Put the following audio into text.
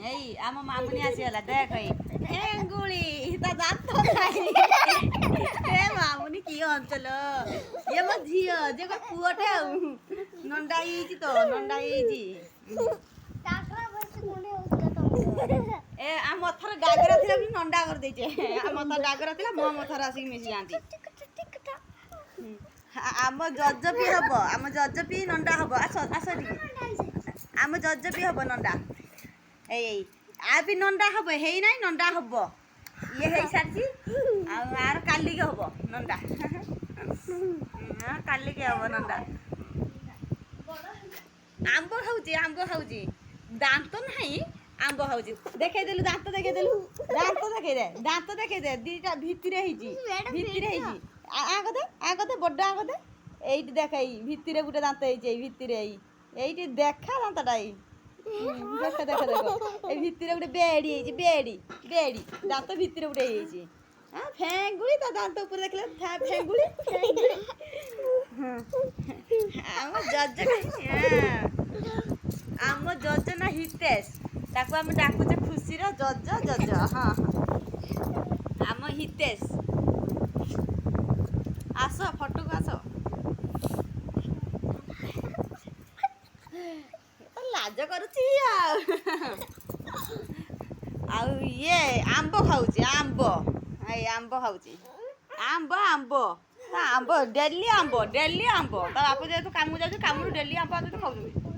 ଏଇ ଆମ ମାମୁନି ଆସିଗଲା ଦେଖ ଏଇ ହେଙ୍ଗୁଳି ତା ଦାନ୍ତ ନାହିଁ ଏ ମାମୁନି କିଏ ଅଞ୍ଚଲ ଇଏ ମୋ ଝିଅ ଯେ ପୁଅଟେ ଆଉ ନଣ୍ଡା ହେଇଛି ତ ନଣ୍ଡା ହେଇଛି ଏ ଆମ ଥର ଡାଗରା ଥିଲା ବି ନଣ୍ଡା କରିଦେଇଛେ ଆମ ଥର ଡାଗରା ଥିଲା ମୋ ଥର ଆସିକି ମିଶି ଯାଆନ୍ତି ଆମ ଜଜପି ହବ ଆମ ଜଜପି ନଣ୍ଡା ହବ ଆସ ଆସ ଟିକେ ଆମ ଜଜପି ହବ ନଣ୍ଡା ଏଇ ଆ ବି ନଣ୍ଡା ହବ ହେଇ ନାହିଁ ନଣ୍ଡା ହବ ଇଏ ହେଇସାରିଛି ଆଉ ଆର କାଲିକି ହବ ନଣ୍ଡା କାଲିକି ହବ ନଣ୍ଡା ଆମ୍ବ ଖାଉଛି ଦାନ୍ତ ନାହିଁ ଆମ୍ବ ଖାଉଛି ଦେଖେଇଦେଲୁ ଦାନ୍ତ ଦେଖେଇଦେଲୁ ଦାନ୍ତ ଦେଖେଇଦେ ଦିଟା ଭିତରେ ହେଇଛି ଆଗଦେ ବଡ ଆଗଦେ ଏଇଠି ଦେଖ ଏଇ ଭିତରେ ଗୋଟେ ଦାନ୍ତ ହେଇଛି ଏଇ ଭିତରେ ଏଇଠି ଦେଖା ଦାନ୍ତଟା ଏଇ ଦେଖ ଏଇ ଭିତରେ ଗୋଟେ ବେଡି ହେଇଛି ବେଡି ଦାନ୍ତ ଭିତରେ ଗୋଟେ ହେଇଯାଇଛି ଫେଙ୍ଗୁଳି ତା ଦାନ୍ତ ଉପରେ ଦେଖିଲେ ଫେଙ୍ଗୁଳି ଆମ ଜଜ ନା ହିତେଶ ତାକୁ ଆମେ ଡାକୁଛେ ଖୁସିର ଜଜ ହଁ ଆମ ହିତେଶ ଆସ ଫଟୋକୁ ଆସ ଲାଜ କରୁଛି ଆଉ ଇଏ ଆମ୍ବ ଖାଉଛି ଏଇ ଆମ୍ବ ଖାଉଛି ଆମ୍ବ ଡେଲି ଆମ୍ବ ତା ବାପ ଯେହେତୁ କାମକୁ ଯାଉଛି କାମରୁ ଡେଲି ଆମ୍ବ ଖାଉଛନ୍ତି